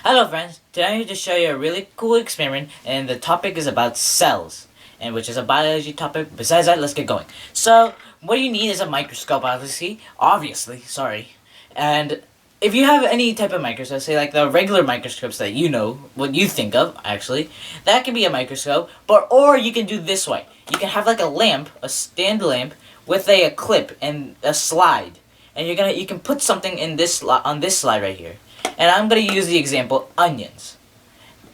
Hello friends, today I'm here to show you a really cool experiment and the topic is about cells, and which is a biology topic. Besides that, let's get going. So, what you need is a microscope, obviously, sorry. And if you have any type of microscope, say like the regular microscopes that you know, what you think of, actually, that can be a microscope, or you can do this way. You can have like a lamp, a stand lamp, with a clip and a slide. And you can put something in this on this slide right here. And I'm going to use the example onions.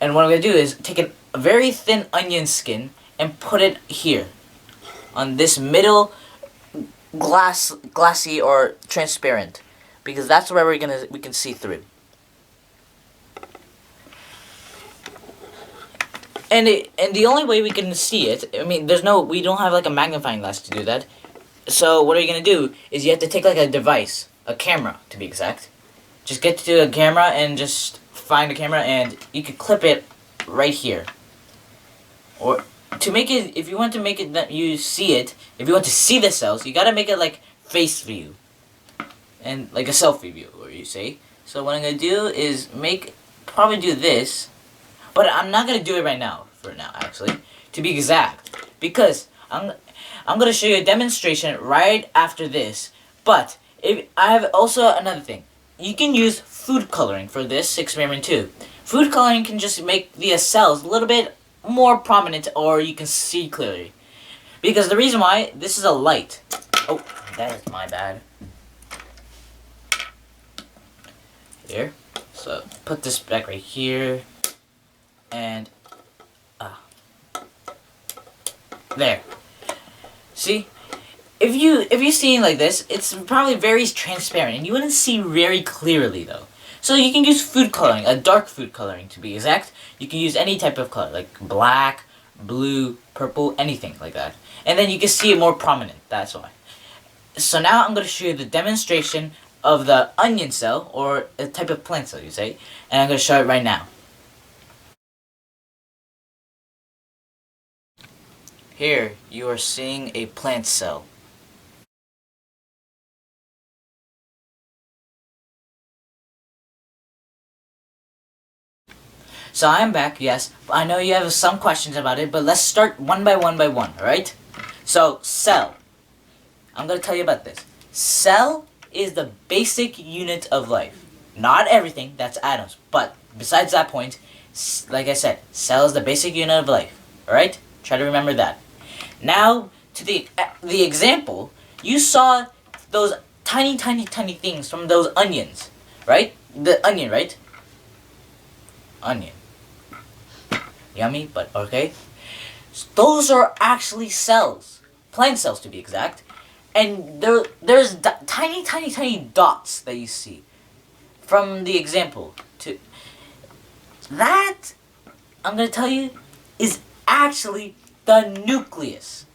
And what I'm going to do is take a very thin onion skin and put it here on this middle glassy or transparent, because that's where we can see through. And the only way we can see it, we don't have like a magnifying glass to do that. So what are you going to do is you have to take like a device, a camera to be exact. Just get to a camera and just find a camera and you can clip it right here. Or to make it, if you want to make it that you see it, if you want to see the cells, you gotta make it like face view. And like a selfie view, or you say. So what I'm gonna do is probably do this, but I'm not gonna do it right now, actually, to be exact. Because I'm gonna show you a demonstration right after this, but I have also another thing. You can use food coloring for this experiment too. Food coloring can just make the cells a little bit more prominent, or you can see clearly. Because the reason why, this is a light. Oh, that is my bad. Here. So, put this back right here. And, there. See? If you see it like this, it's probably very transparent, and you wouldn't see very clearly though. So you can use food coloring, a dark food coloring to be exact. You can use any type of color, like black, blue, purple, anything like that. And then you can see it more prominent, that's why. So now I'm going to show you the demonstration of the onion cell, or a type of plant cell you say, and I'm going to show it right now. Here, you are seeing a plant cell. So I am back, yes. I know you have some questions about it, but let's start one by one, alright? So, cell. I'm going to tell you about this. Cell is the basic unit of life. Not everything, that's atoms. But, besides that point, like I said, cell is the basic unit of life. Alright? Try to remember that. Now, to the example, you saw those tiny things from those onions. Right? The onion, right? Onion. Yummy, but okay. Those are actually cells. Plant cells to be exact. And there's tiny dots that you see from the example. That, I'm going to tell you, is actually the nucleus.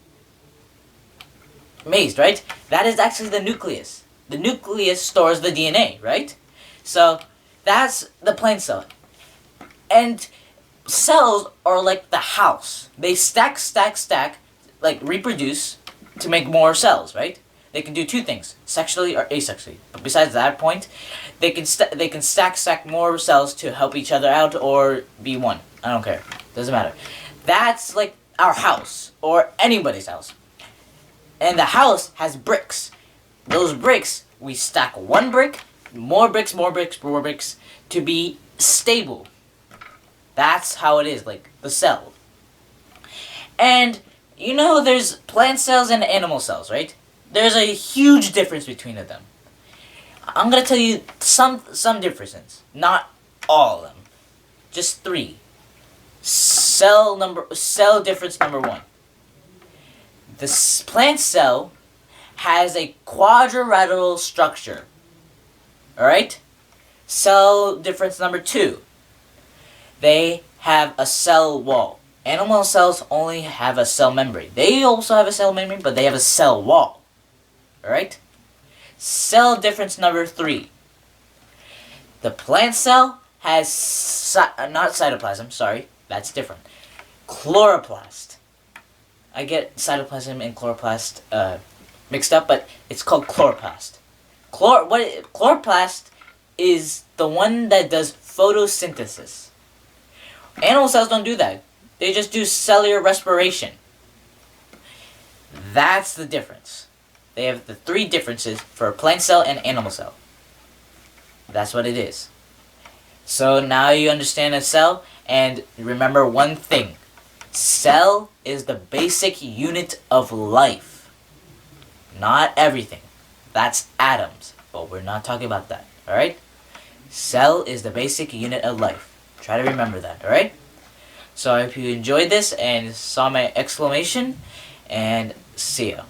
Amazed, right? That is actually the nucleus. The nucleus stores the DNA, right? So, that's the plant cell. And cells are like the house. They stack, like reproduce to make more cells, right? They can do two things, sexually or asexually. But besides that point, they can stack more cells to help each other out or be one. I don't care. Doesn't matter. That's like our house or anybody's house. And the house has bricks. Those bricks, we stack one brick, more bricks to be stable. That's how it is, like the cell. And you know there's plant cells and animal cells, right? There's a huge difference between them. I'm going to tell you some differences. Not all of them. Just 3. Cell difference number 1. The plant cell has a quadrilateral structure. Alright? Cell difference number 2. They have a cell wall. Animal cells only have a cell membrane. They also have a cell membrane, but they have a cell wall. Alright? Cell difference number 3. The plant cell has, not cytoplasm, sorry, that's different. Chloroplast. I get cytoplasm and chloroplast mixed up, but it's called chloroplast. Chloroplast is the one that does photosynthesis. Animal cells don't do that. They just do cellular respiration. That's the difference. They have the three differences for a plant cell and animal cell. That's what it is. So now you understand a cell, and remember one thing. Cell is the basic unit of life. Not everything. That's atoms, but we're not talking about that, alright? Cell is the basic unit of life. Try to remember that, alright? So I hope you enjoyed this and saw my exclamation, and see ya.